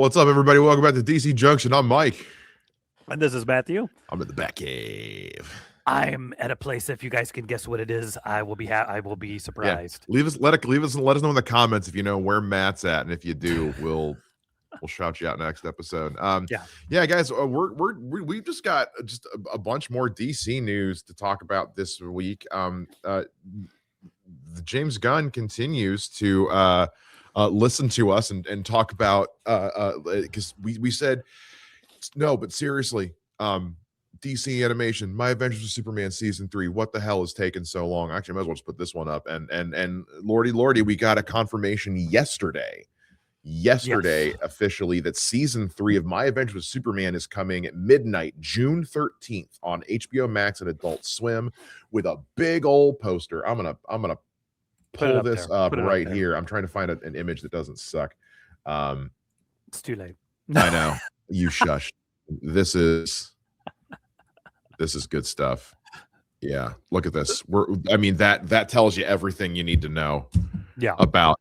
What's up, everybody? Welcome back to DC Junction. I'm Mike. And this is Matthew. I'm in the back cave. I'm at a place. If you guys can guess what it is, I will be surprised. Yeah. Let us know in the comments if you know where Matt's at, and if you do, we'll shout you out next episode. Yeah, guys, we've just got a bunch more DC news to talk about this week. James Gunn continues to listen to us and talk about because we said no, but seriously, DC animation, My Adventures with Superman season 3. What the hell is taking so long? Actually, I might as well just put this one up. And lordy, we got a confirmation yesterday, yes, officially, that season 3 of My Adventures with Superman is coming at midnight, June 13th on HBO Max and Adult Swim with a big old poster. I'm gonna pull this up right here. I'm trying to find an image that doesn't suck. It's too late. I know. You shush. This is good stuff. Yeah, look at this. That tells you everything you need to know. Yeah. About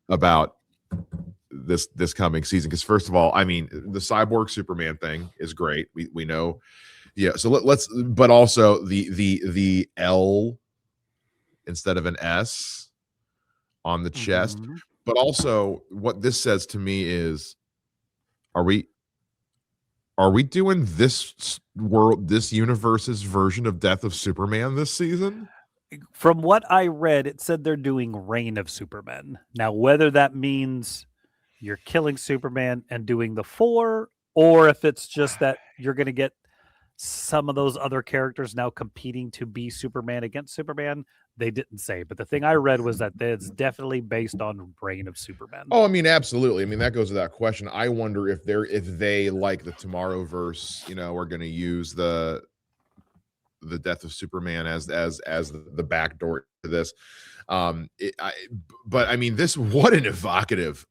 this coming season. Because first of all, the Cyborg Superman thing is great. We know. Yeah. So let's. But also the L instead of an S on the chest. Mm-hmm. But also, what this says to me is, are we doing this universe's version of Death of Superman this season? From what I read, it said they're doing Reign of Superman. Now, whether that means you're killing Superman and doing the 4, or if it's just that you're going to get some of those other characters now competing to be Superman against Superman, they didn't say. But the thing I read was that it's definitely based on Reign of Superman. Oh, absolutely. That goes without question. I wonder if they like the Tomorrowverse, are going to use the Death of Superman as the backdoor to this. This, what an evocative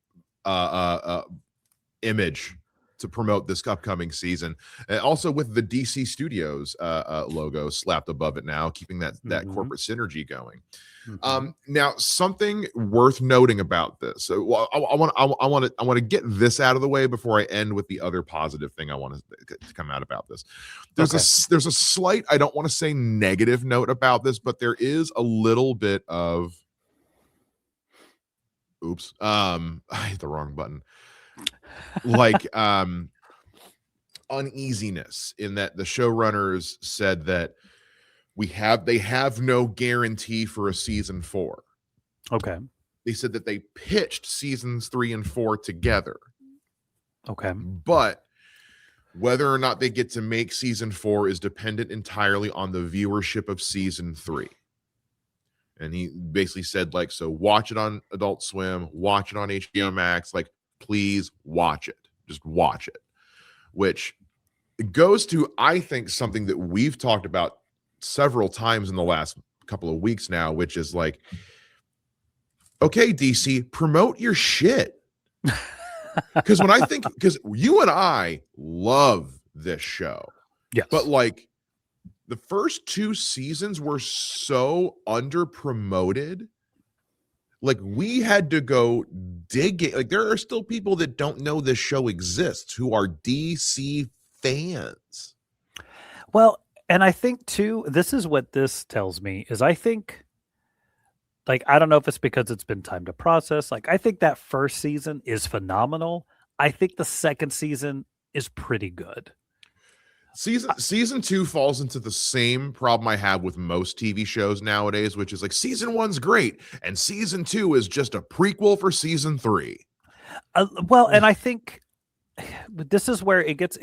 image to promote this upcoming season. Also with the DC Studios logo slapped above it now, keeping that corporate synergy going. Mm-hmm. Now, something worth noting about this. So, I want to get this out of the way before I end with the other positive thing I want to come out about this. There's a slight, I don't want to say negative note about this, but there is a little bit of I hit the wrong button. Like uneasiness in that the showrunners said that they have no guarantee for a season 4. Okay. They said that they pitched seasons 3 and 4 together. Okay. But whether or not they get to make season 4 is dependent entirely on the viewership of season 3. And he basically said, so watch it on Adult Swim, watch it on HBO Max, please watch it. Just watch it. Which goes to, I think, something that we've talked about several times in the last couple of weeks now, which is okay, DC, promote your shit. Because you and I love this show. Yes. But the first 2 seasons were so under promoted. We had to go dig it. There are still people that don't know this show exists who are DC fans. Well, and I think too, this is what this tells me is I think, I don't know if it's because it's been time to process. I think that first season is phenomenal. I think the second season is pretty good. Season 2 falls into the same problem I have with most TV shows nowadays, which is season 1's great and season 2 is just a prequel for season 3. Well, and I think this is where it gets.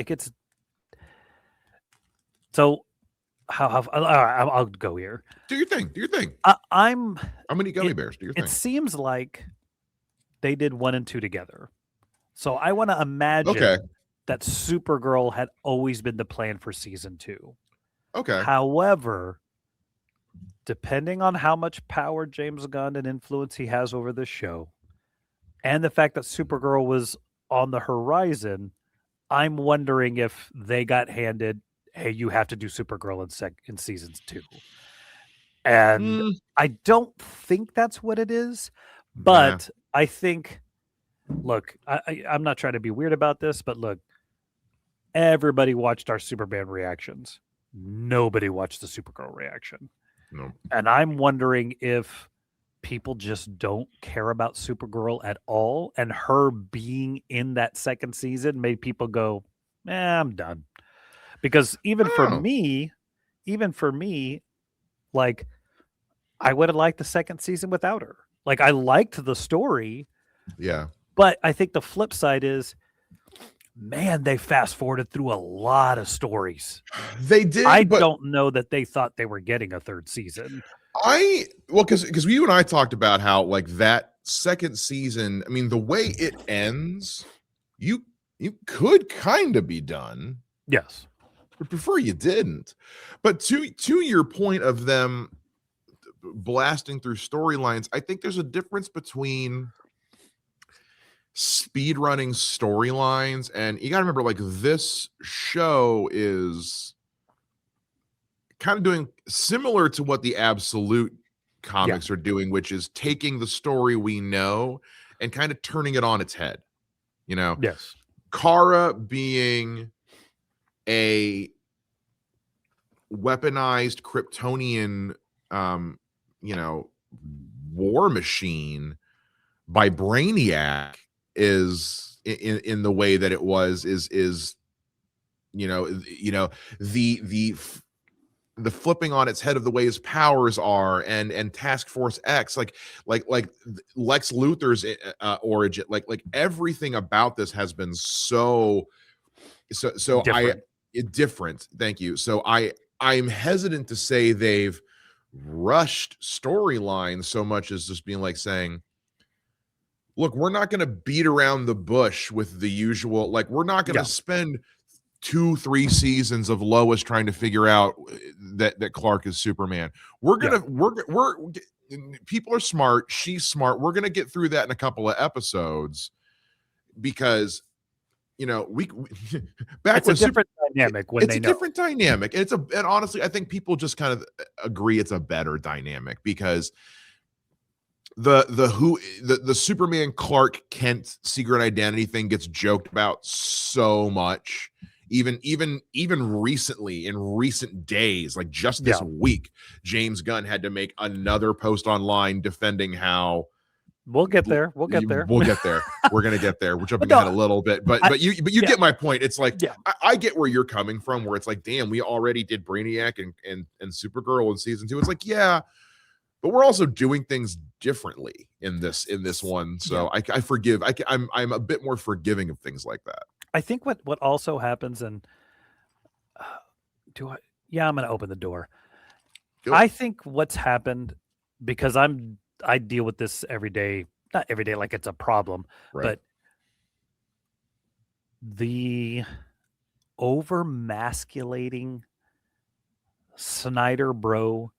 So, I'll go here. Do your thing. How many gummy bears? Do your thing. It seems like they did 1 and 2 together. So I want to imagine that Supergirl had always been the plan for season 2. Okay. However, depending on how much power James Gunn and influence he has over the show, and the fact that Supergirl was on the horizon, I'm wondering if they got handed, hey, you have to do Supergirl in seasons 2. And I don't think that's what it is, but I think look, I'm not trying to be weird about this, but look, everybody watched our Superman reactions. Nobody watched the Supergirl reaction. No. And I'm wondering if people just don't care about Supergirl at all. And her being in that second season made people go, I'm done. Because even for Oh, me, like, I would have liked the second season without her. Like, I liked the story, yeah. but I think the flip side is, man, they fast forwarded through a lot of stories. They did, I but don't know that they thought they were getting a third season. because you and I talked about how like that second season, I mean, the way it ends, you could kind of be done. Yes. I prefer you didn't. But to your point of them blasting through storylines, I think there's a difference between speed running storylines, and you got to remember, like, this show is kind of doing similar to what the Absolute comics are doing, which is taking the story we know and kind of turning it on its head. You know, Yes. Kara being a weaponized Kryptonian, war machine by Brainiac is in the way that it was is the flipping on its head of the way his powers are, and Task Force X, like Lex Luthor's origin, like everything about this has been so Different. different. Thank you. So I'm hesitant to say they've rushed storylines so much as just being like saying, look, we're not going to beat around the bush with the usual, like, we're not going to spend 2-3 seasons of Lois trying to figure out that Clark is Superman. We're people are smart, she's smart, we're gonna get through that in a couple of episodes, because we back it's a when different dynamic when it's they a know. different dynamic, and and honestly, I think people just kind of agree it's a better dynamic, because the Superman Clark Kent secret identity thing gets joked about so much, even recently, in recent days, like just this week, James Gunn had to make another post online defending how we'll get there. We'll get there. We're gonna get there. We're jumping ahead a little bit, but you get my point. It's like, I get where you're coming from, where it's like, damn, we already did Brainiac and Supergirl in season 2. It's like, yeah, but we're also doing things differently in this one. So I forgive. I'm a bit more forgiving of things like that. I think what also happens, and I'm going to open the door. I think what's happened, because I deal with this every day, not every day like it's a problem, but the over masculating Snyder bro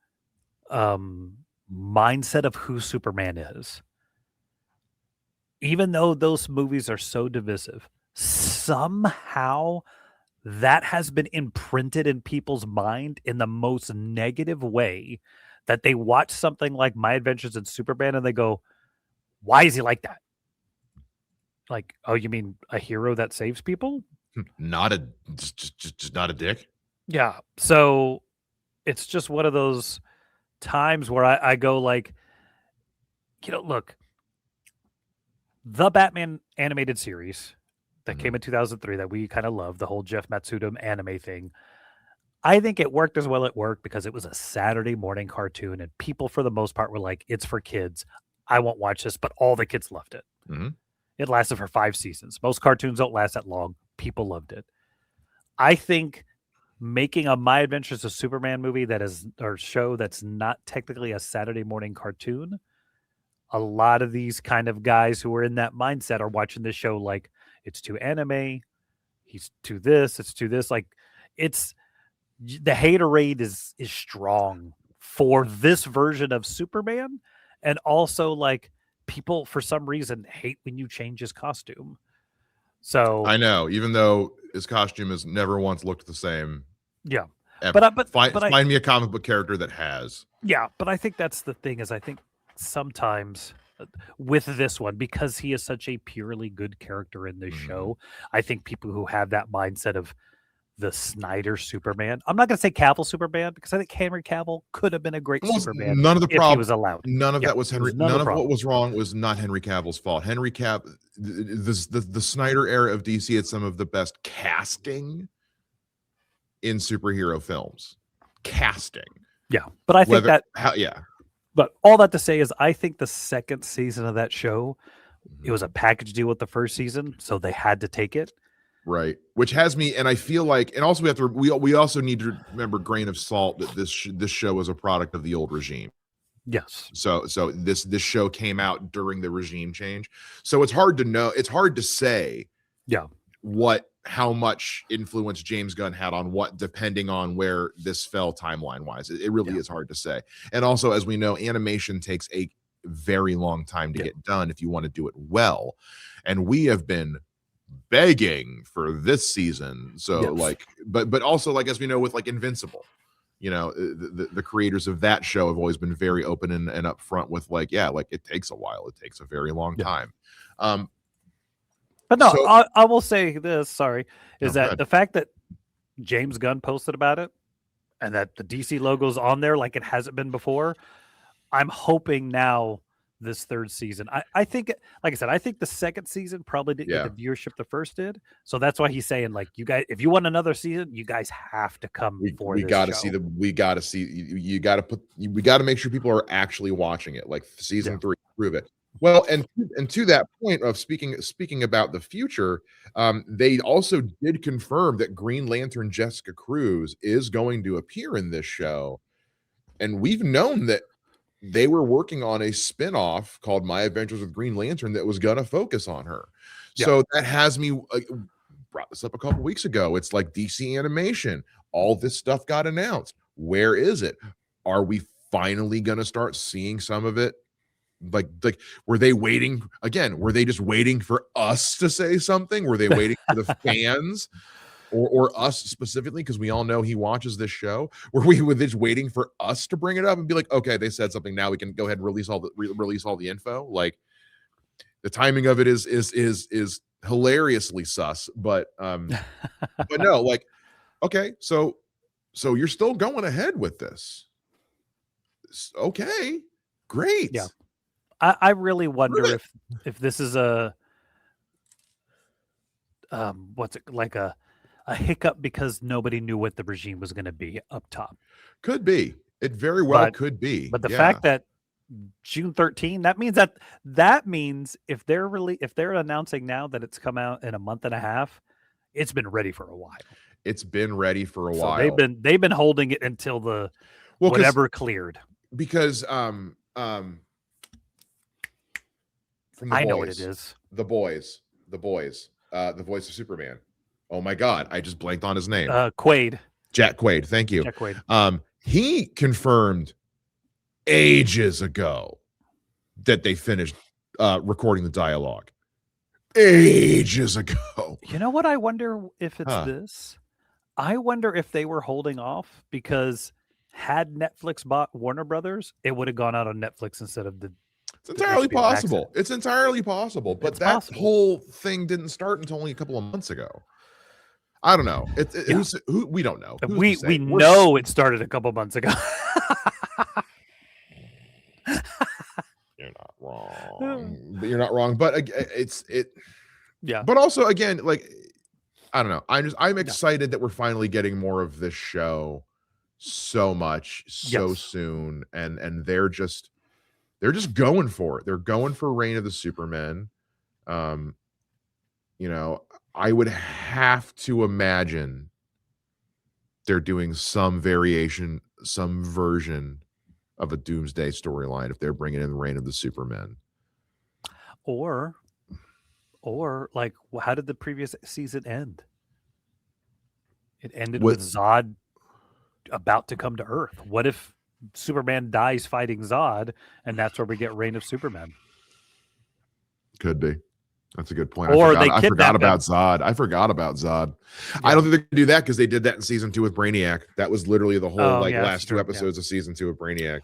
mindset of who Superman is. Even though those movies are so divisive, somehow that has been imprinted in people's mind in the most negative way, that they watch something like My Adventures in Superman and they go, why is he like that? Like, oh, you mean a hero that saves people? Just not a dick. Yeah. So it's just one of those times where I go like, look, the Batman animated series that came in 2003 that we kind of love, the whole Jeff Matsuda anime thing, I think it worked as well it worked because it was a Saturday morning cartoon, and people for the most part were like, it's for kids, I won't watch this, but all the kids loved it. It lasted for 5 seasons. Most cartoons don't last that long. People loved it. I think making a My Adventures of Superman movie or show that's not technically a Saturday morning cartoon, a lot of these kind of guys who are in that mindset are watching this show like, it's too anime, he's too this, it's too this. Like, it's the haterade is strong for this version of Superman, and also like people for some reason hate when you change his costume. So I know, even though his costume has never once looked the same. Yeah, ever. But find me a comic book character that has. Yeah, but I think that's the thing, is I think sometimes with this one, because he is such a purely good character in this Mhm. show. I think people who have that mindset of the Snyder Superman, I'm not going to say Cavill Superman, because I think Henry Cavill could have been a great Almost Superman none of the if he was allowed. none of Yeah, that was it was Henry. none of None the of what problem. was wrong was not Henry Cavill's fault. Henry Cavill, the Snyder era of DC had some of the best casting in superhero films. Casting, Yeah, but I think that. yeah. But all that to say is, I think the second season of that show, it was a package deal with the first season, so they had to take it. Right, which has me, and I feel like, and also we also need to remember, grain of salt, that this show is a product of the old regime. Yes. So this show came out during the regime change, so it's hard to know. It's hard to say. Yeah. How much influence James Gunn had on what, depending on where this fell timeline wise. It really is hard to say. And also, as we know, animation takes a very long time to get done if you want to do it well. And we have been begging for this season. So but also, like, as we know with like Invincible, you know, the creators of that show have always been very open and upfront with like, like it takes a while. It takes a very long time. But no, I will say this, is that the fact that James Gunn posted about it and that the DC logo's on there like it hasn't been before, I'm hoping now this third season. I think, like I said, I think the second season probably didn't get the viewership the first did. So that's why he's saying, like, you guys, if you want another season, you guys have to come for this. We got to make sure people are actually watching it. Like season 3, prove it. Well, and to that point of speaking about the future, they also did confirm that Green Lantern Jessica Cruz is going to appear in this show. And we've known that they were working on a spinoff called My Adventures with Green Lantern that was going to focus on her. So that has me, brought this up a couple weeks ago. It's like DC Animation. All this stuff got announced. Where is it? Are we finally going to start seeing some of it? Like were they waiting again? Were they just waiting for us to say something? Were they waiting for the fans or us specifically? Because we all know he watches this show. Were we just waiting for us to bring it up and be like, okay, they said something, now we can go ahead and release all the info? Like, the timing of it is hilariously sus, but no, like, okay, so you're still going ahead with this. Okay, great. Yeah. I really wonder if this is a what's it like, a hiccup because nobody knew what the regime was going to be up top. Could be. It very well could be. But the fact that June 13, that means if they're announcing now that it's come out in a month and a half, it's been ready for a while. It's been ready for a while. They've been holding it until the whatever cleared. Because from I know what it is. The boys, the voice of Superman. Oh my God, I just blanked on his name. Quaid. Jack Quaid. Thank you. Jack Quaid. He confirmed ages ago that they finished recording the dialogue. Ages ago. You know what? I wonder if it's this. I wonder if they were holding off because had Netflix bought Warner Brothers, it would have gone out on Netflix instead of the. It's entirely possible. It's entirely possible. But that whole thing didn't start until only a couple of months ago. I don't know. We don't know. We know it started a couple months ago. You're not wrong. But Yeah. But also, again, like, I don't know. I'm excited that we're finally getting more of this show so much so soon, and they're just going for it. They're going for Reign of the Supermen. You know, I would have to imagine they're doing some variation, some version of a Doomsday storyline if they're bringing in Reign of the Supermen. Or like, how did the previous season end? It ended with Zod about to come to Earth. What if Superman dies fighting Zod, and that's where we get Reign of Superman? Could be. That's a good point. I forgot about Zod. Yeah. I don't think they can do that because they did that in season 2 with Brainiac. That was literally the whole last 2 episodes of season 2 of Brainiac.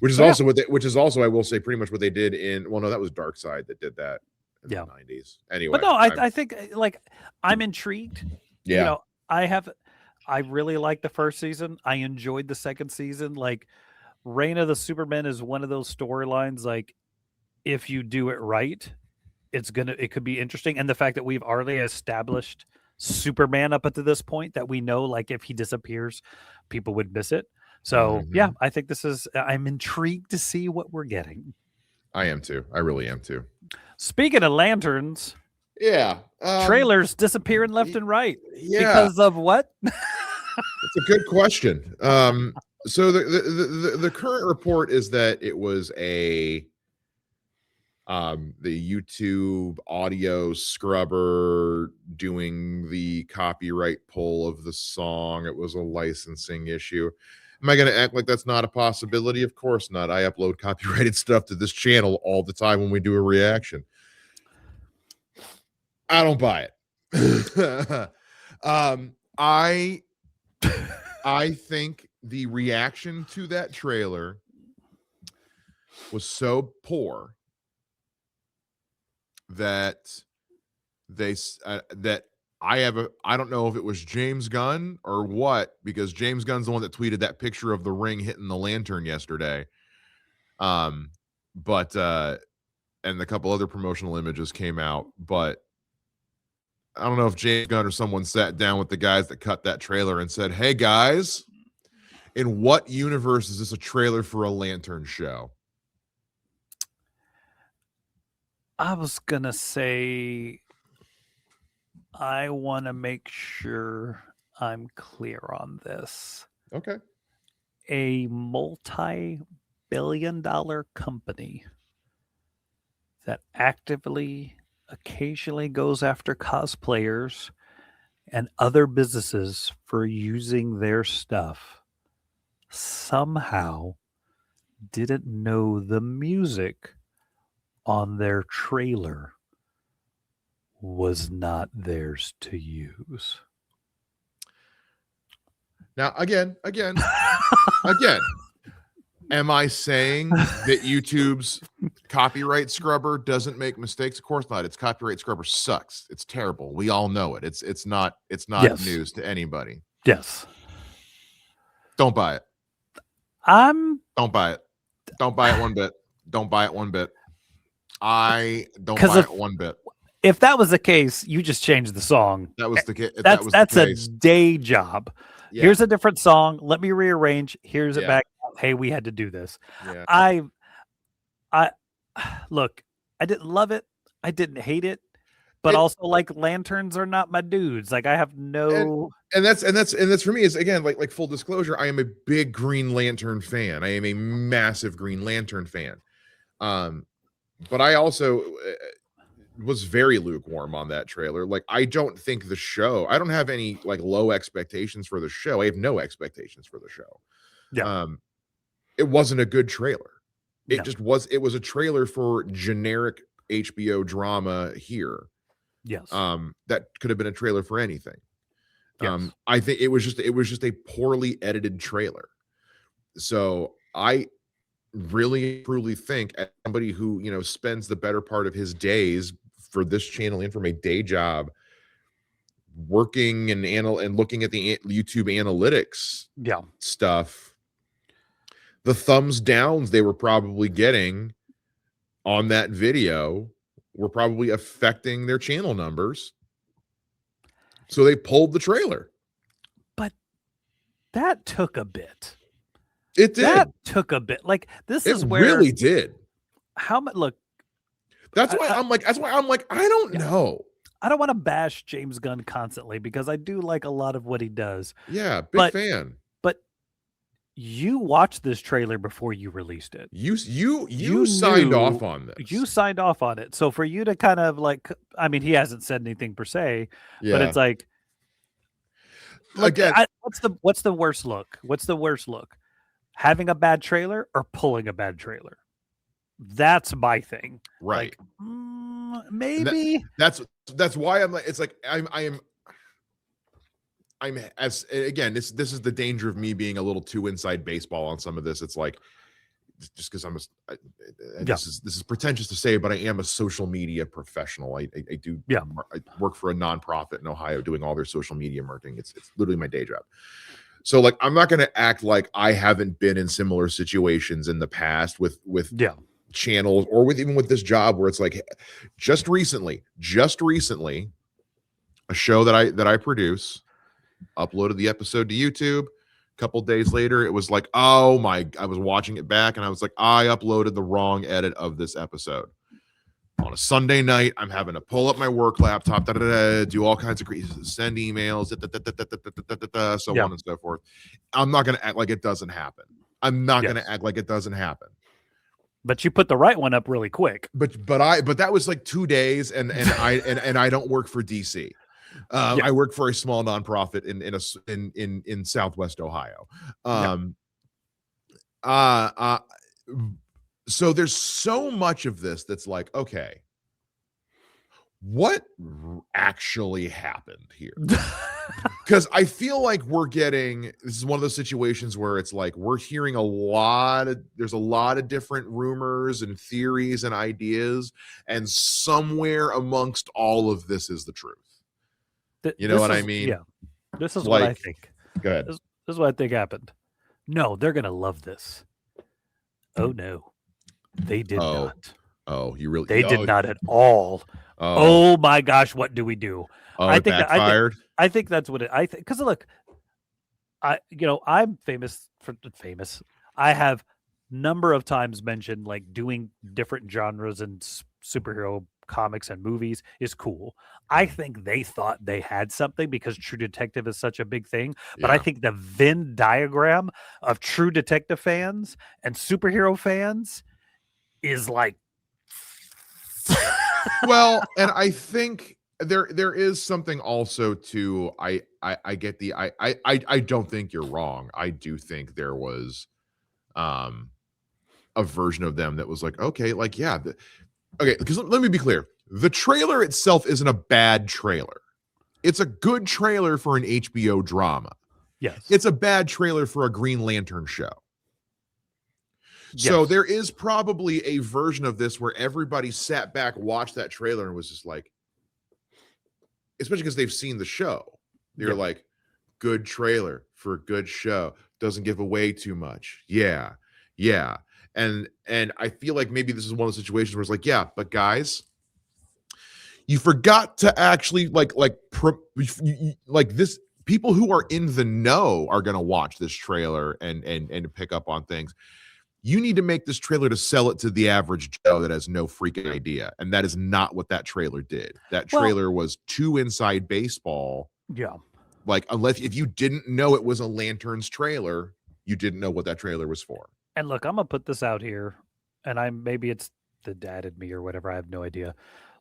which is So, yeah. also which is also, I will say, pretty much what they did in. Well, no, that was Dark Side that did that in the 90s. Anyway, But no, I think like I'm intrigued. Yeah. You know, I really liked the first season. I enjoyed the second season. Like Reign of the Supermen is one of those storylines, like if you do it right, it could be interesting. And the fact that we've already established Superman up until this point, that we know like if he disappears, people would miss it. So yeah, I think I'm intrigued to see what we're getting. I am too. I really am too. Speaking of lanterns, yeah, trailers disappearing left and right. Yeah, because of what? It's a good question. So the current report is that it was the YouTube audio scrubber doing the copyright pull of the song. It was a licensing issue. Am I going to act like that's not a possibility? Of course not. I upload copyrighted stuff to this channel all the time when we do a reaction. I don't buy it. I think the reaction to that trailer was so poor that I don't know if it was James Gunn or what, because James Gunn's the one that tweeted that picture of the ring hitting the lantern yesterday. But and a couple other promotional images came out, but I don't know if James Gunn or someone sat down with the guys that cut that trailer and said, "Hey guys, in what universe is this a trailer for a lantern show?" I was gonna say, I want to make sure I'm clear on this. Okay. A multi-billion-dollar company that actively, occasionally goes after cosplayers and other businesses for using their stuff somehow didn't know the music on their trailer was not theirs to use. Now, again, am I saying that YouTube's copyright scrubber doesn't make mistakes? Of course not. Its copyright scrubber sucks. It's terrible. We all know it. It's not Yes. news to anybody. Yes. Don't buy it. Don't buy it. Don't buy it one bit. Don't buy it one bit. I don't buy it one bit. If that was the case, you just changed the song. That was the case. That's a day job. Yeah. Here's a different song. Let me rearrange. Here's it back. Hey, we had to do this. Yeah. I look, I didn't love it. I didn't hate it. But also, like, lanterns are not my dudes. Like, I have no. And that's for me is, again, like full disclosure, I am a big Green Lantern fan. I am a massive Green Lantern fan. But I also was very lukewarm on that trailer. Like, I don't think the show, I don't have any like low expectations for the show. I have no expectations for the show. Yeah. It wasn't a good trailer. It was a trailer for generic HBO drama here. Yes. That could have been a trailer for anything. Yes. I think it was just a poorly edited trailer. So I really truly think, as somebody who, you know, spends the better part of his days for this channel and from a day job working and looking at the YouTube analytics stuff, the thumbs downs they were probably getting on that video were probably affecting their channel numbers. So they pulled the trailer. But that took a bit. It did. That took a bit. Like, this is where it really did. How much? Look, that's why I'm like, I don't know. I don't want to bash James Gunn constantly because I do like a lot of what he does. Yeah, big fan. But you watched this trailer before you released it. You signed off on this. You signed off on it. So for you to kind of like, I mean, he hasn't said anything per se, but it's like, again, what's the worst look? What's the worst look? Having a bad trailer or pulling a bad trailer? That's my thing. Right. Like, maybe that's why I'm like, it's like I'm as, again, this is the danger of me being a little too inside baseball on some of this. It's like, just because Yeah. this is pretentious to say, but I am a social media professional. I do. Yeah. I work for a nonprofit in Ohio doing all their social media marketing. It's literally my day job. So like, I'm not going to act like I haven't been in similar situations in the past with Yeah. channels, or with even with this job, where it's like, just recently, a show that I produce uploaded the episode to YouTube. A couple days later, it was like, oh my, I was watching it back and I was like, I uploaded the wrong edit of this episode. On a Sunday night, I'm having to pull up my work laptop, do all kinds of send emails, so Yeah. on and so forth. I'm not going to act like it doesn't happen. I'm not going Yes. to act like it doesn't happen. But you put the right one up really quick. But that was like 2 days, and I don't work for DC. Yeah. I work for a small nonprofit in Southwest Ohio. So there's so much of this that's like, okay, what actually happened here? Because I feel like this is one of those situations where it's like we're hearing there's a lot of different rumors and theories and ideas, and somewhere amongst all of this is the truth. You know what I mean? Yeah. This is what I think. Go ahead. This is what I think happened. No, they're going to love this. Oh, no. They did not. Oh, you really? They did not at all. Oh my gosh, what do we do? I think backfired. I think that's what I think. Because look, I'm famous. I have number of times mentioned like doing different genres and superhero comics and movies is cool. I think they thought they had something because True Detective is such a big thing. But I think the Venn diagram of True Detective fans and superhero fans is like, well, and I think there is something also to I get I don't think you're wrong. I do think there was a version of them that was like, okay, like, yeah, okay, because let me be clear. The trailer itself isn't a bad trailer. It's a good trailer for an HBO drama. yes. It's a bad trailer for a Green Lantern show. So there is probably a version of this where everybody sat back, watched that trailer, and was just like, especially because they've seen the show. They're like, good trailer for a good show. Doesn't give away too much. Yeah. And I feel like maybe this is one of the situations where it's like, yeah, but guys, you forgot to actually like this. People who are in the know are going to watch this trailer and pick up on things. You need to make this trailer to sell it to the average Joe that has no freaking idea. And that is not what that trailer did. That trailer was too inside baseball. Yeah. Like, if you didn't know it was a Lanterns trailer, you didn't know what that trailer was for. And look, I'm going to put this out here, and maybe it's the dad in me or whatever. I have no idea.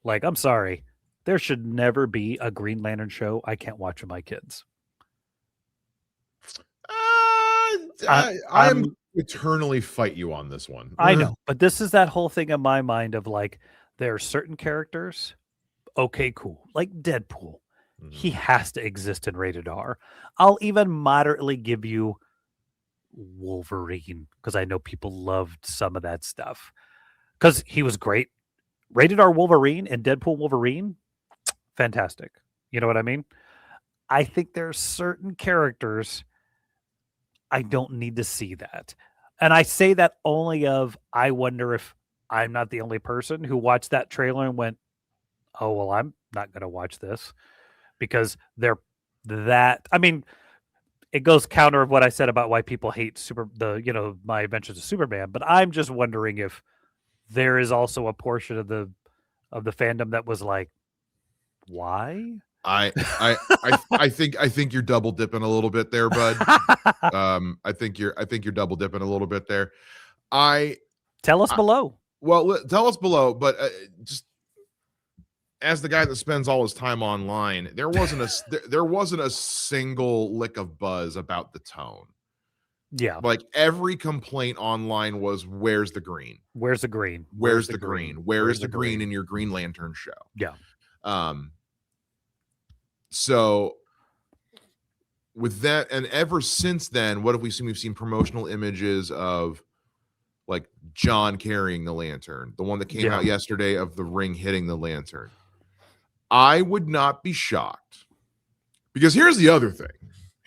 Like, I'm sorry. There should never be a Green Lantern show I can't watch with my kids. I'm eternally fight you on this one. I know, but this is that whole thing in my mind of like, there are certain characters, okay, cool, like Deadpool. He has to exist in rated R. I'll even moderately give you Wolverine because I know people loved some of that stuff because he was great. Rated R Wolverine and Deadpool Wolverine, fantastic. You know what I mean? I think there are certain characters I don't need to see that. And I say that only I wonder if I'm not the only person who watched that trailer and went, oh, well, I'm not going to watch this because I mean, it goes counter of what I said about why people hate My Adventures of Superman. But I'm just wondering if there is also a portion of the fandom that was like, why? I think you're double dipping a little bit there, bud. I think you're double dipping a little bit there. Tell us below. Well, tell us below, but just as the guy that spends all his time online, there wasn't a single lick of buzz about the tone. Yeah. Like every complaint online was, where's the green? Where's the green? Where's the green? Where's the green in your Green Lantern show? Yeah. So with that, and ever since then, what have we seen? We've seen promotional images of like John carrying the lantern, the one that came out yesterday of the ring hitting the lantern. I would not be shocked, because here's the other thing.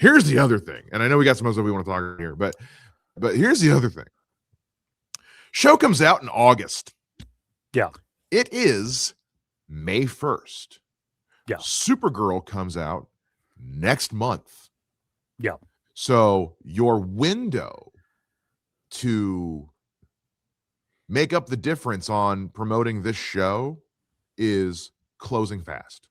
And I know we got some other stuff we want to talk about here, but here's the other thing. Show comes out in August. Yeah. It is May 1st. Yeah. Supergirl comes out next month. Yeah. So your window to make up the difference on promoting this show is closing fast.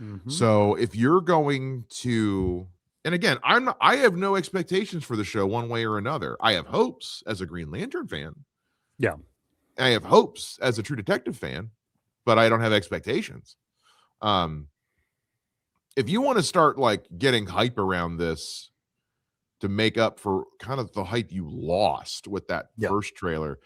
Mm-hmm. So if you're going to, and again, I have no expectations for the show one way or another. I have hopes as a Green Lantern fan. Yeah. I have hopes as a True Detective fan, but I don't have expectations. If you want to start like getting hype around this to make up for kind of the hype you lost with that first trailer,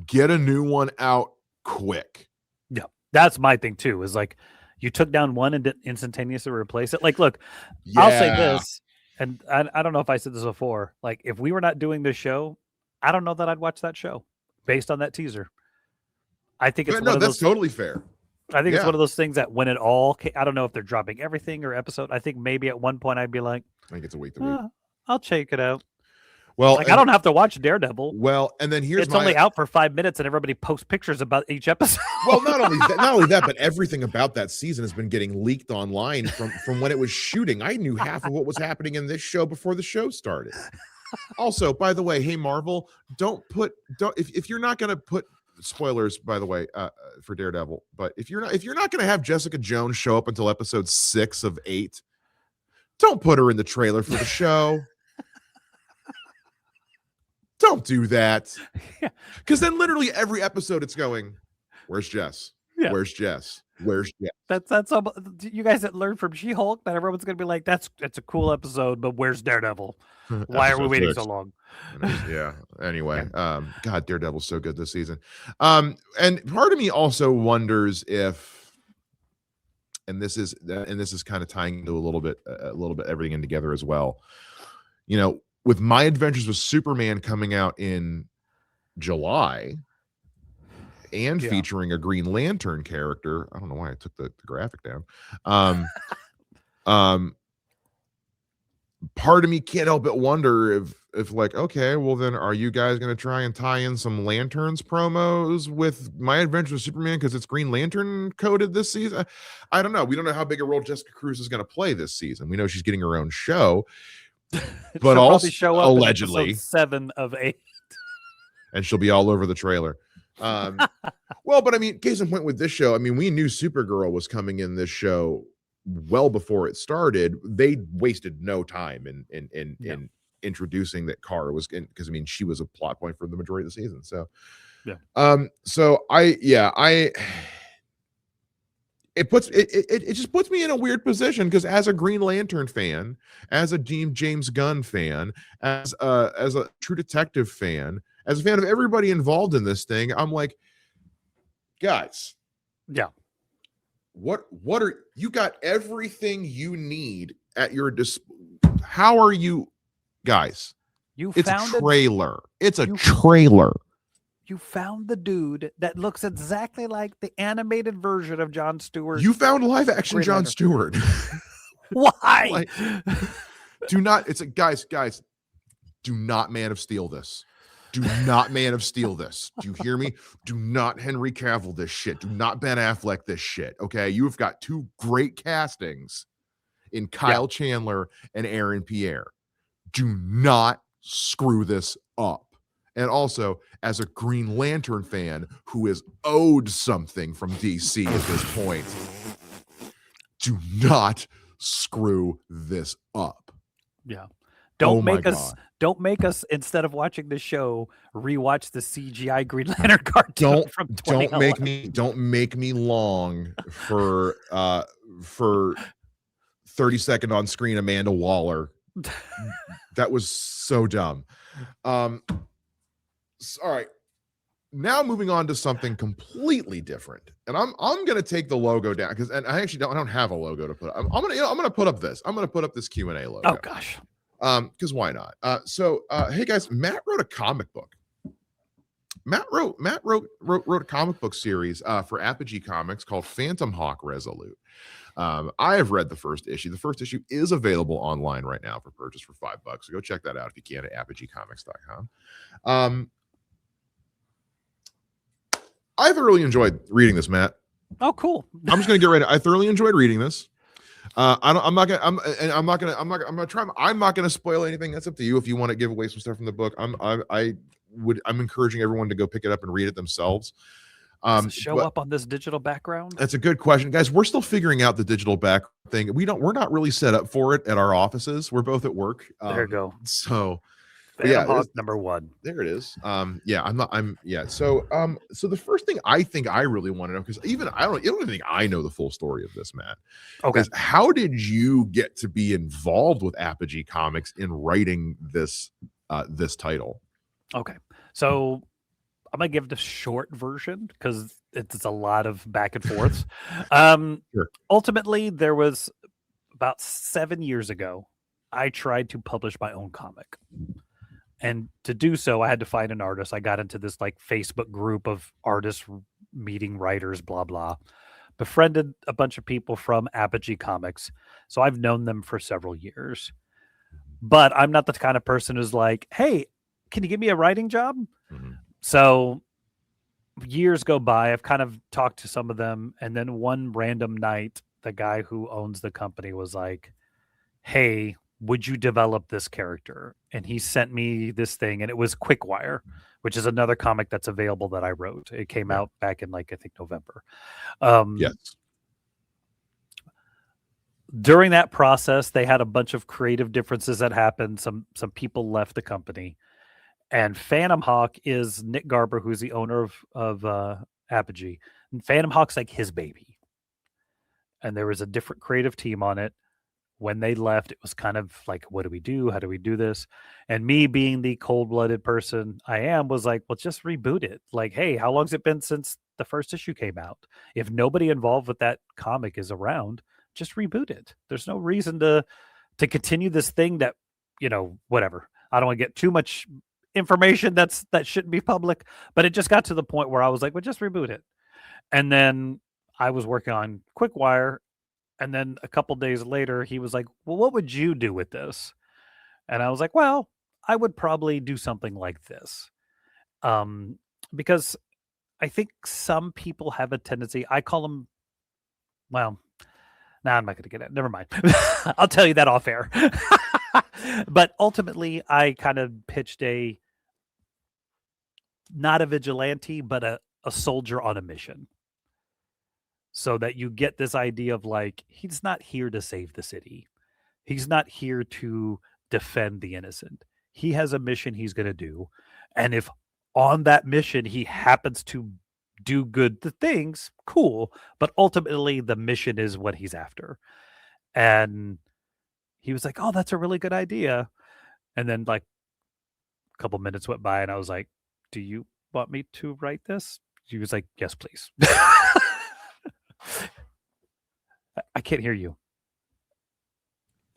get a new one out quick. Yeah. That's my thing too, is like, you took down one and didn't instantaneously replace it. Like, look, I'll say this, and I don't know if I said this before. Like, if we were not doing this show, I don't know that I'd watch that show based on that teaser. I think it's that's totally fair. I think it's one of those things that when it all I don't know if they're dropping everything or episode. I think maybe at one point I'd be like, I think it's a week to week. I'll check it out. Well, like, I don't have to watch Daredevil. Well, and then it's only out for 5 minutes, and everybody posts pictures about each episode. Well, not only that, but everything about that season has been getting leaked online from when it was shooting. I knew half of what was happening in this show before the show started. Also, by the way, hey Marvel, if you're not going to put spoilers, by the way, for Daredevil, but if you're not going to have Jessica Jones show up until episode 6 of 8, don't put her in the trailer for the show. Don't do that. Because then literally every episode it's going, where's Jess? Yeah. Where's Jess? Where's Jess? That's you guys that learned from She-Hulk that everyone's gonna be like, that's a cool episode, but where's Daredevil? Why are we waiting so long? Yeah. Anyway, God, Daredevil's so good this season. And part of me also wonders if, and this is kind of tying into a little bit everything in together as well. You know, with My Adventures with Superman coming out in July and featuring a Green Lantern character, I don't know why I took the graphic down. Part of me can't help but wonder if like, okay, well then are you guys going to try and tie in some Lanterns promos with My Adventures with Superman because it's Green Lantern coded this season? I don't know. We don't know how big a role Jessica Cruz is going to play this season. We know she's getting her own show. But also show up allegedly in 7 of 8, and she'll be all over the trailer. Well, but I mean, case in point with this show, I mean, we knew Supergirl was coming in this show well before it started. They wasted no time in introducing that Kara was in, because I mean, she was a plot point for the majority of the season. So, it just puts me in a weird position, because as a Green Lantern fan, as a James Gunn fan, as a True Detective fan, as a fan of everybody involved in this thing, I'm like, guys, what are you got everything you need at your how are you guys? It's a trailer. It's a trailer. You found the dude that looks exactly like the animated version of Jon Stewart. You found live action Jon Stewart. Why? Like, guys, do not Man of Steel this. Do not Man of Steel this. Do you hear me? Do not Henry Cavill this shit. Do not Ben Affleck this shit. Okay. You've got 2 great castings in Kyle Chandler and Aaron Pierre. Do not screw this up. And also, as a Green Lantern fan who is owed something from DC at this point, do not screw this up. Yeah. Don't make us, instead of watching the show, rewatch the CGI Green Lantern cartoon from 2011. Don't make me long for 30-second on screen Amanda Waller. That was so dumb. All right, now moving on to something completely different, and I'm gonna take the logo down, because I actually don't have a logo to put up. I'm gonna put up this. I'm gonna put up this Q&A logo. Oh gosh. Because why not? So hey guys, Matt wrote a comic book Matt wrote a comic book series for Apogee Comics called Phantom Hawk Resolute. I have read the first issue. The first issue is available online right now for purchase for $5. So go check that out if you can at apogeecomics.com. I thoroughly enjoyed reading this, Matt. Oh, cool. I'm just gonna get right. I thoroughly enjoyed reading this. I'm not gonna spoil anything. That's up to you. If you want to give away some stuff from the book, I'm encouraging everyone to go pick it up and read it themselves. Does it show up on this digital background? That's a good question, guys. We're still figuring out the digital back thing. We're not really set up for it at our offices. We're both at work. There you go. So Phantom Hawk number 1. There it is. So the first thing I think I really want to know, because I don't even think I know the full story of this, Matt. Okay. How did you get to be involved with Apogee Comics in writing this title? Okay. So I'm gonna give the short version because it's a lot of back and forths. Sure. Ultimately, there was about 7 years ago, I tried to publish my own comic. And to do so, I had to find an artist. I got into this like Facebook group of artists meeting writers, blah, blah. Befriended a bunch of people from Apogee Comics. So I've known them for several years. But I'm not the kind of person who's like, hey, can you give me a writing job? Mm-hmm. So years go by. I've kind of talked to some of them. And then one random night, the guy who owns the company was like, hey, would you develop this character? And he sent me this thing, and it was Quickwire, which is another comic that's available that I wrote. It came out back in I think November. Yes. During that process, they had a bunch of creative differences that happened. Some people left the company, and Phantom Hawk is Nick Garber, who's the owner of Apogee. And Phantom Hawk's like his baby, and there was a different creative team on it. When they left, it was kind of like, what do we do? How do we do this? And me being the cold-blooded person I am was like, well, just reboot it. Like, hey, how long's it been since the first issue came out? If nobody involved with that comic is around, just reboot it. There's no reason to continue this thing that, whatever. I don't want to get too much information that shouldn't be public, but it just got to the point where I was like, well, just reboot it. And then I was working on Quickwire. And then a couple days later, he was like, well, what would you do with this? And I was like, well, I would probably do something like this. Because I think some people have a tendency, I call them, well, I'm not going to get it. Never mind. I'll tell you that off air. But ultimately, I kind of pitched not a vigilante, but a soldier on a mission. So that you get this idea of like, he's not here to save the city. He's not here to defend the innocent. He has a mission he's going to do. And if on that mission, he happens to do good things, cool. But ultimately, the mission is what he's after. And he was like, oh, that's a really good idea. And then like a couple minutes went by and I was like, do you want me to write this? He was like, yes, please. I can't hear you.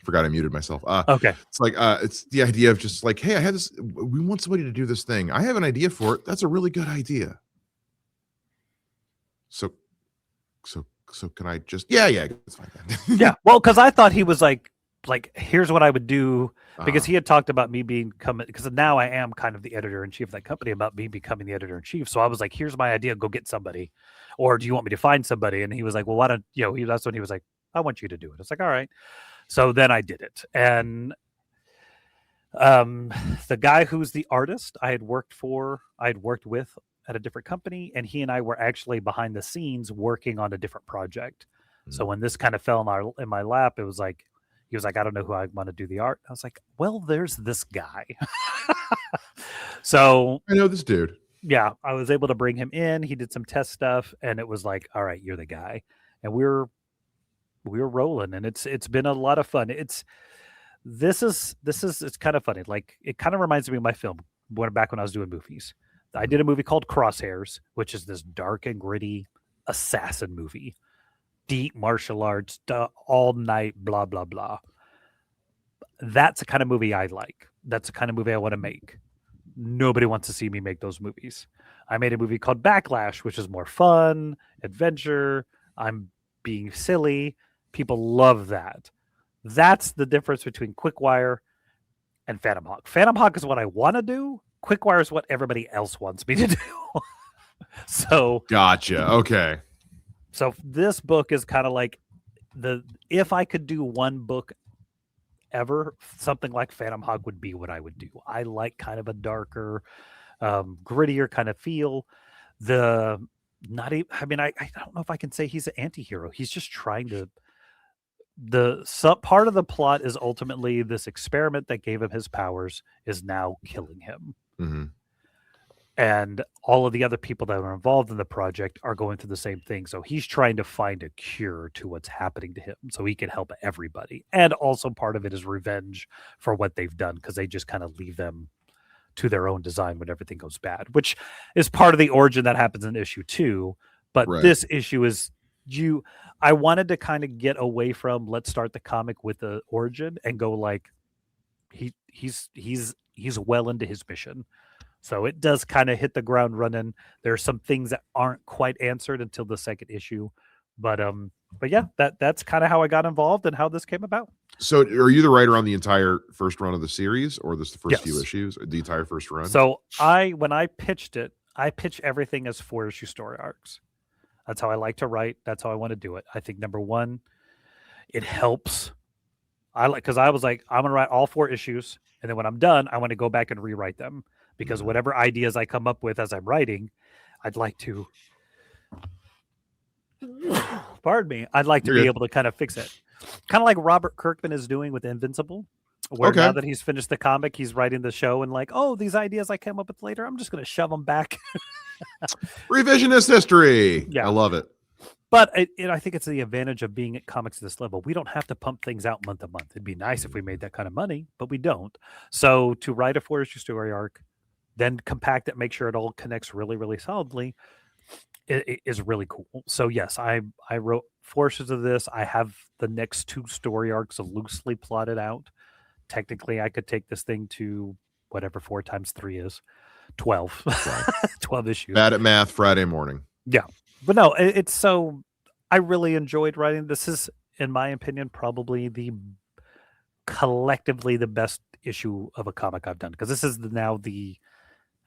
Forgot I muted myself. Okay. It's like it's the idea of just like, hey, I had this. We want somebody to do this thing. I have an idea for it. That's a really good idea. So can I just? Yeah, it's fine. Yeah. Well, because I thought he was like, here's what I would do, because he had talked about me becoming, because now I am kind of the editor-in-chief of that company, about me becoming the editor-in-chief. So I was like, here's my idea, go get somebody. Or do you want me to find somebody? And he was like, well, why don't, that's when he was like, I want you to do it. It's like, all right. So then I did it. And the guy who's the artist I had worked with at a different company, and he and I were actually behind the scenes working on a different project. So when this kind of fell in my lap, it was like, he was like, I don't know who I want to do the art. I was like, well, there's this guy. So I know this dude. Yeah, I was able to bring him in. He did some test stuff, and it was like, all right, you're the guy. And we're rolling, and it's been a lot of fun. It's kind of funny. Like, it kind of reminds me of my film back when I was doing movies. I did a movie called Crosshairs, which is this dark and gritty assassin movie. Deep martial arts, all night, blah, blah, blah. That's the kind of movie I like. That's the kind of movie I want to make. Nobody wants to see me make those movies. I made a movie called Backlash, which is more fun, adventure. I'm being silly. People love that. That's the difference between Quickwire and Phantom Hawk. Phantom Hawk is what I want to do. Quickwire is what everybody else wants me to do. So Gotcha. Okay. So this book is kind of like if I could do one book ever, something like Phantom Hawk would be what I would do. I like kind of a darker, grittier kind of feel. The not even, I mean, I don't know if I can say he's an anti-hero. He's just trying to part of the plot is ultimately this experiment that gave him his powers is now killing him. Mm-hmm. And all of the other people that are involved in the project are going through the same thing. So he's trying to find a cure to what's happening to him so he can help everybody. And also part of it is revenge for what they've done because they just kind of leave them to their own design when everything goes bad, which is part of the origin that happens in issue 2. But this issue is I wanted to kind of get away from let's start the comic with the origin and go like he's well into his mission. So it does kind of hit the ground running. There are some things that aren't quite answered until the second issue. But yeah, that's kind of how I got involved and how this came about. So are you the writer on the entire first run of the series or the first few issues, or the entire first run? So when I pitched it, I pitch everything as 4-issue story arcs. That's how I like to write. That's how I want to do it. I think number one, it helps. Because I was like, I'm going to write all 4 issues. And then when I'm done, I want to go back and rewrite them. Because whatever ideas I come up with as I'm writing, I'd like to, pardon me, I'd like to be able to kind of fix it. Kind of like Robert Kirkman is doing with Invincible, where now that he's finished the comic, he's writing the show and like, oh, these ideas I came up with later, I'm just going to shove them back. Revisionist history. Yeah. I love it. But I think it's the advantage of being at comics at this level. We don't have to pump things out month to month. It'd be nice if we made that kind of money, but we don't. So to write a 4-issue story arc, then compact it, make sure it all connects really, really solidly, it is really cool. So yes, I wrote 4 issues of this. I have the next 2 story arcs loosely plotted out. Technically, I could take this thing to whatever 4 times 3 is, 12. 12 issues. Bad at math Friday morning. Yeah. But no, it's so, I really enjoyed writing. This is, in my opinion, probably collectively the best issue of a comic I've done. Because this is now the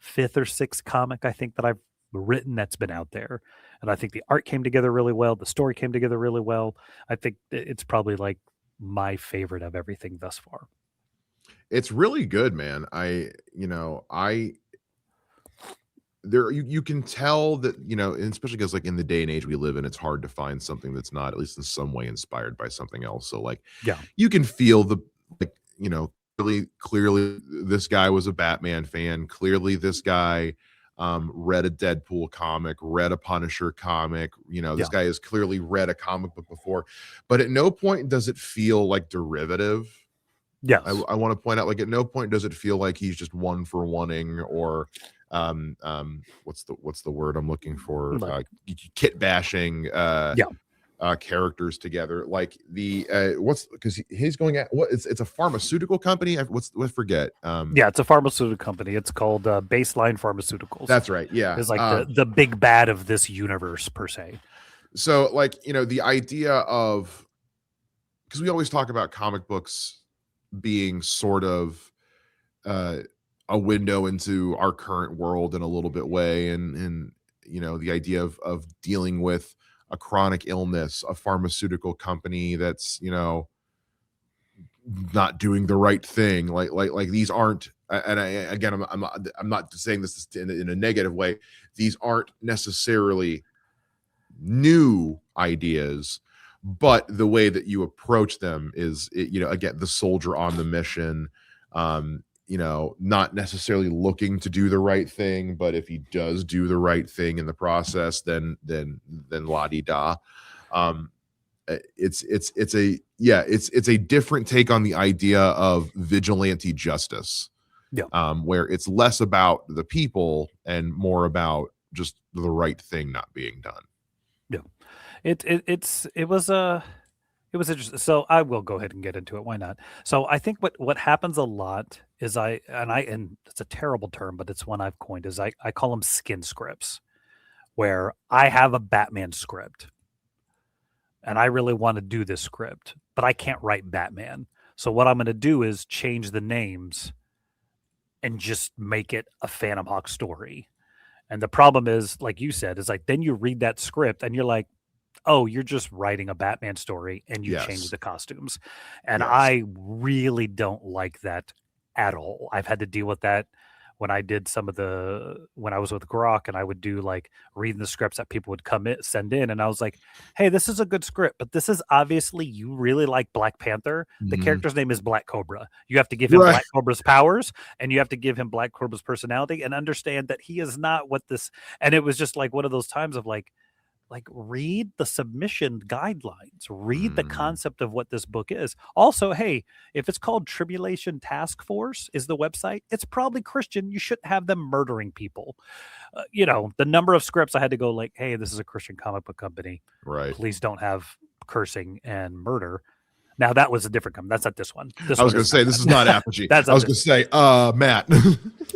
5th or 6th comic I think that I've written that's been out there. And I think the art came together really well. The story came together really well. I think it's probably like my favorite of everything thus far. It's really good, man. You can tell that, and especially because like in the day and age we live in, it's hard to find something that's not at least in some way inspired by something else. So like, yeah, you can feel clearly this guy was a Batman fan. Clearly this guy read a Deadpool comic, read a Punisher comic. This guy has clearly read a comic book before, but at no point does it feel like derivative. Yes. I want to point out, like, at no point does it feel like he's just one for oneing or what's the word I'm looking for? Kit bashing characters together. Like because he's going at it's a pharmaceutical company. I forget. It's a pharmaceutical company. It's called Baseline Pharmaceuticals. That's right. Yeah. It's like the big bad of this universe per se. So like, the idea of, because we always talk about comic books being sort of a window into our current world in a little bit way, and the idea of dealing with a chronic illness, a pharmaceutical company that's not doing the right thing, like these aren't, and I'm not saying this in a negative way, these aren't necessarily new ideas, but the way that you approach them is, again, the soldier on the mission, not necessarily looking to do the right thing, but if he does do the right thing in the process, then la-di-da. It's a different take on the idea of vigilante justice. Yeah. Where it's less about the people and more about just the right thing not being done. Yeah. It was interesting. So I will go ahead and get into it. Why not? So I think what happens a lot and it's a terrible term, but it's one I've coined, is I call them skin scripts, where I have a Batman script and I really want to do this script, but I can't write Batman. So what I'm going to do is change the names and just make it a Phantom Hawk story. And the problem is, like you said, is like then you read that script and you're like, oh, you're just writing a Batman story and you change the costumes. And I really don't like that at all. I've had to deal with that when I did when I was with Grok, and I would do like reading the scripts that people would send in. And I was like, hey, this is a good script, but this is obviously, you really like Black Panther. The character's name is Black Cobra. You have to give him Black Cobra's powers, and you have to give him Black Cobra's personality, and understand that he is not what this. And it was just like one of those times of like read the submission guidelines, read the concept of what this book is. Also, hey, if it's called Tribulation Task Force is the website, it's probably Christian. You shouldn't have them murdering people. The number of scripts I had to go like, hey, this is a Christian comic book company. Right. Please don't have cursing and murder. Now that was a different company. That's not this one. I was going to say, this is not Apogee. I was going to say, Matt.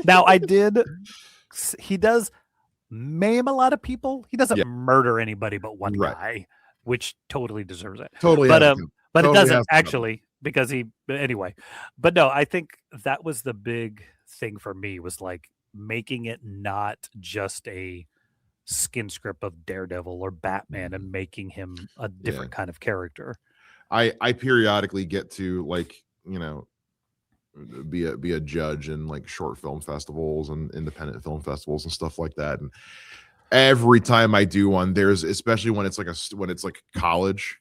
Now he does maim a lot of people. He doesn't murder anybody but one guy, which totally deserves it. Totally. But it doesn't actually, because anyway. But no, I think that was the big thing for me, was like making it not just a skin script of Daredevil or Batman and making him a different kind of character. I periodically get to be a judge in like short film festivals and independent film festivals and stuff like that, and every time I do one, there's, especially when it's like college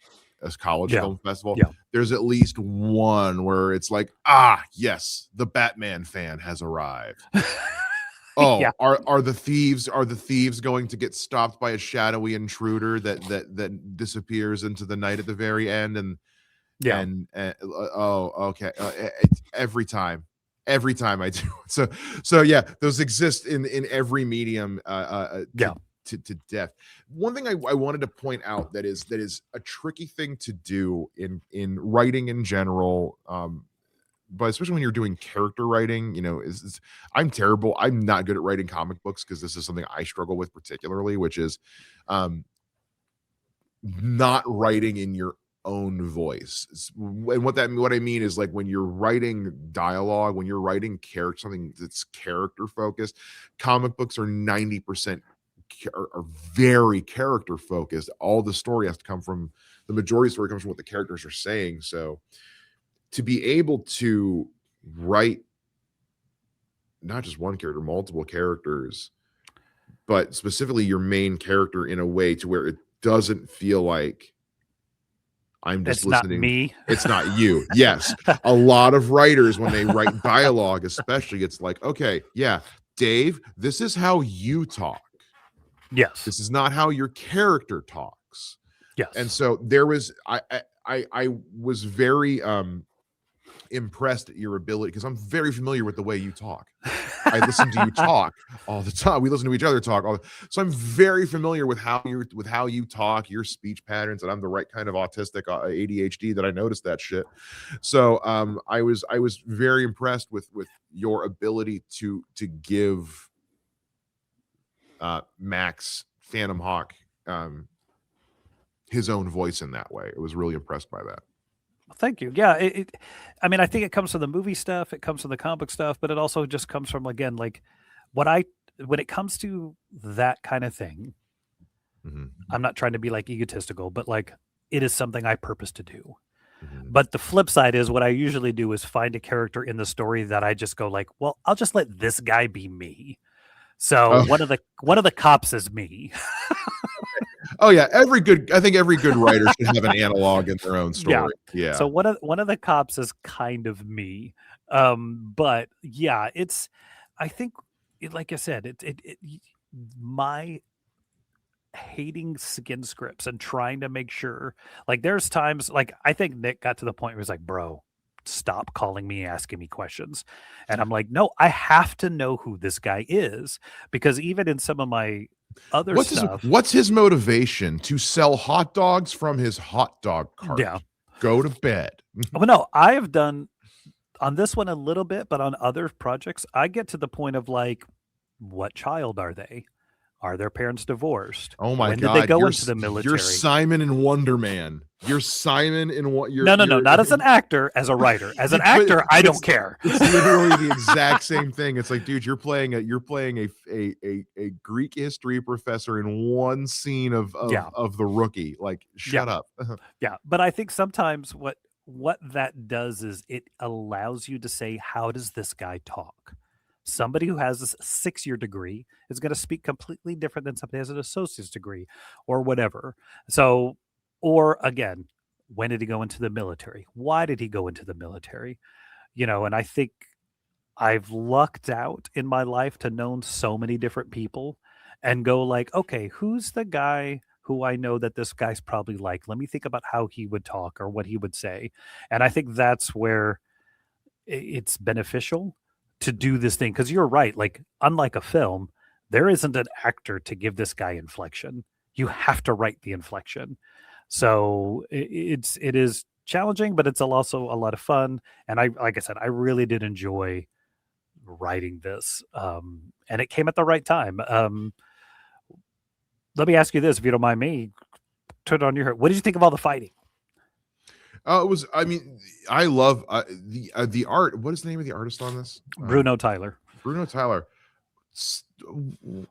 film festival, there's at least one where it's like, yes, the Batman fan has arrived. Are the thieves going to get stopped by a shadowy intruder that disappears into the night at the very end? And okay. It's every time I do. So yeah, those exist in every medium to death. One thing I wanted to point out that is a tricky thing to do in writing in general, but especially when you're doing character writing, I'm terrible. I'm not good at writing comic books, because this is something I struggle with particularly, which is not writing in your own voice. And what I mean is, like, when you're writing dialogue, when you're writing something that's character focused, comic books are 90% are very character focused. All the story has to come from, the majority of the story comes from what the characters are saying. So to be able to write not just one character, multiple characters, but specifically your main character in a way to where it doesn't feel like I'm just listening. Not me. It's not you. Yes. A lot of writers, when they write dialogue, especially, it's like, okay, yeah, Dave, this is how you talk. Yes. This is not how your character talks. Yes. And so there was, I was very impressed at your ability, because I'm very familiar with the way you talk. I listen to you talk all the time. We listen to each other talk so I'm very familiar with how you talk, your speech patterns, and I'm the right kind of autistic ADHD that I noticed that shit. So I was very impressed with your ability to give Max Phantom Hawk his own voice in that way. I was really impressed by that. Thank you. Yeah, I mean, I think it comes from the movie stuff, it comes from the comic stuff, but it also just comes from, again, like when it comes to that kind of thing, I'm not trying to be like egotistical, but like it is something I purpose to do. But the flip side is, what I usually do is find a character in the story that I just go like, well, I'll just let this guy be me. So one of the cops is me. Oh yeah, I think every good writer should have an analog in their own story. Yeah. So one of the cops is kind of me. But yeah, I think, like I said, my hating skin scripts and trying to make sure, like, there's times, like, I think Nick got to the point where he's like, bro, stop calling me, asking me questions. And I'm like, no, I have to know who this guy is, because even in some of my other stuff. What's his motivation? To sell hot dogs from his hot dog cart? Yeah. Go to bed. Well, no, I have done On this one a little bit, but on other projects, I get to the point of like, what child are they? Are their parents divorced? Oh my When God. did they go you're, into the You're military? Simon in Wonder Man. You're Simon in what you're No, not as an actor, as a writer. As an actor, I don't care. It's literally the exact same thing. It's like, dude, you're playing a Greek history professor in one scene of The Rookie. Like, shut up. Yeah, but I think sometimes what that does is it allows you to say, how does this guy talk? Somebody who has a 6-year degree is going to speak completely different than somebody who has an associate's degree or whatever. So, or again, when did he go into the military? Why did he go into the military? And I think I've lucked out in my life to know so many different people and go like, okay, who's the guy who I know that this guy's probably like? Let me think about how he would talk or what he would say. And I think that's where it's beneficial to do this thing, because you're right, like unlike a film, there isn't an actor to give this guy inflection. You have to write the inflection. So it is challenging, but it's also a lot of fun. And like I said, I really did enjoy writing this, and it came at the right time. Let me ask you this, if you don't mind me, turn it on your head. What did you think of all the fighting? It was. I mean, I love the art. What is the name of the artist on this? Bruno Tyler. Bruno Tyler.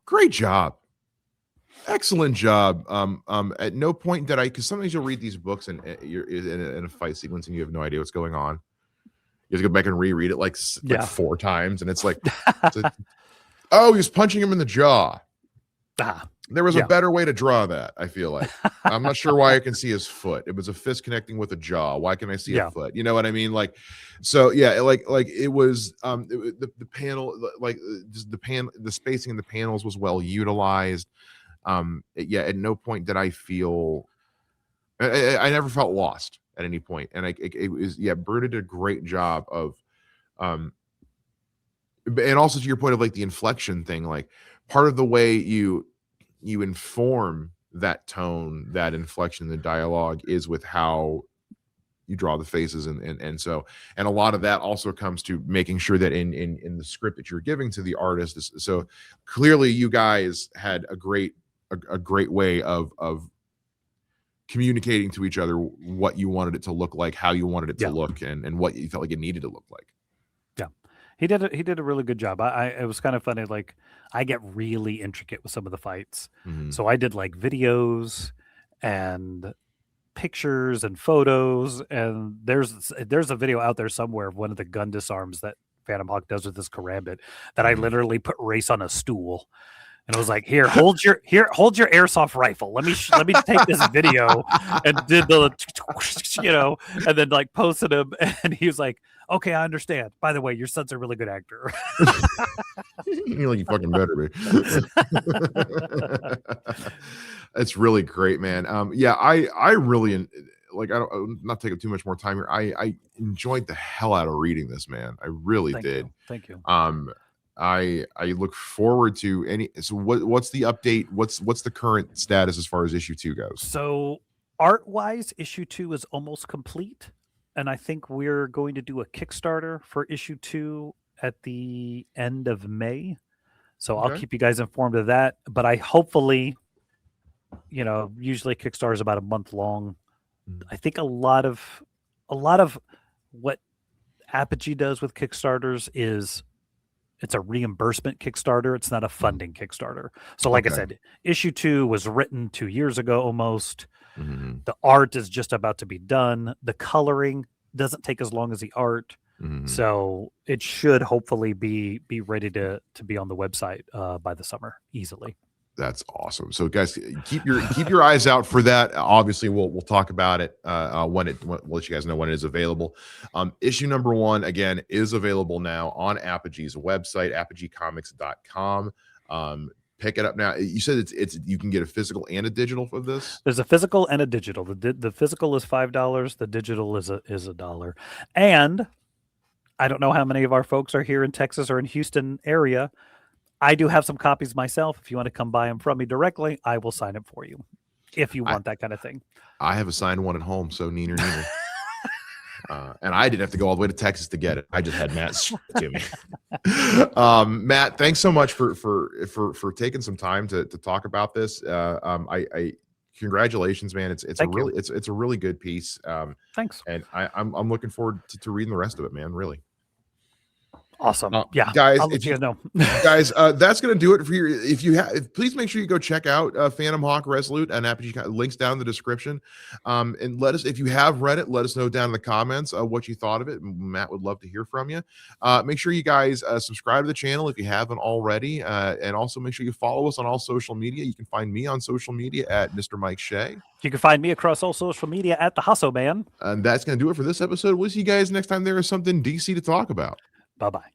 Great job. Excellent job. At no point did because sometimes you'll read these books and you're in a fight sequence and you have no idea what's going on. You have to go back and reread it like 4 times, and it's like, oh, he was punching him in the jaw. There was a better way to draw that, I feel like. I'm not sure why I can see his foot. It was a fist connecting with a jaw. Why can I see a foot? You know what I mean? Like, so yeah, like it was the panel, like the spacing in the panels was well utilized. At no point did I feel I never felt lost at any point. And it was Bruno did a great job of and also to your point of like the inflection thing, like part of the way you inform that tone, that inflection, the dialogue is with how you draw the faces, and so a lot of that also comes to making sure that in the script that you're giving to the artist. So clearly you guys had a great way of communicating to each other what you wanted it to look like, how you wanted it to look, and what you felt like it needed to look like. He did a really good job. It was kind of funny. Like, I get really intricate with some of the fights. Mm-hmm. So I did like videos and pictures and photos. And there's a video out there somewhere of one of the gun disarms that Phantom Hawk does with this karambit that I literally put race on a stool. And I was like, hold your airsoft rifle. Let me take this video, and did the, and then like posted him. And he was like, okay, I understand. By the way, your son's a really good actor. You're like, you fucking better be. It's really great, man. I really like. I'm not taking too much more time here. I enjoyed the hell out of reading this, man. I really did. Thank you. I look forward to any. So what's the update? What's the current status as far as issue 2 goes? So art wise, issue 2 is almost complete, and I think we're going to do a Kickstarter for issue 2 at the end of May. So I'll keep you guys informed of that. But I hopefully, usually Kickstarter is about a month long. I think a lot of what Apogee does with Kickstarters is, it's a reimbursement Kickstarter. It's not a funding Kickstarter. So like I said, issue 2 was written 2 years ago almost. Mm-hmm. The art is just about to be done. The coloring doesn't take as long as the art. Mm-hmm. So it should hopefully be ready to be on the website by the summer easily. That's awesome. So guys, keep your eyes out for that. Obviously we'll talk about it we'll let you guys know when it is available. Issue number 1 again is available now on Apogee's website, apogeecomics.com. Pick it up now. You said it's you can get a physical and a digital for this. There's a physical and a digital. The physical is $5. The digital is $1. And I don't know how many of our folks are here in Texas or in Houston area. I do have some copies myself. If you want to come buy them from me directly, I will sign it for you if you want that kind of thing. I have a signed one at home, so neener. And I didn't have to go all the way to Texas to get it. I just had Matt ship it to me. Matt, thanks so much for taking some time to talk about this. I congratulations, man. It's a really good piece. Thanks. And I'm looking forward to reading the rest of it, man. Really. Awesome. Yeah, guys, I'll let you know. Guys, that's gonna do it for your. If you have, please make sure you go check out Phantom Hawk Resolute and Apogee. Links down in the description. And let us, if you have read it, let us know down in the comments what you thought of it. Matt would love to hear from you. Make sure you guys subscribe to the channel if you haven't already, and also make sure you follow us on all social media. You can find me on social media at Mr. Mike Shea. You can find me across all social media at the Husso Man. And that's gonna do it for this episode. We'll see you guys next time there is something DC to talk about. Bye-bye.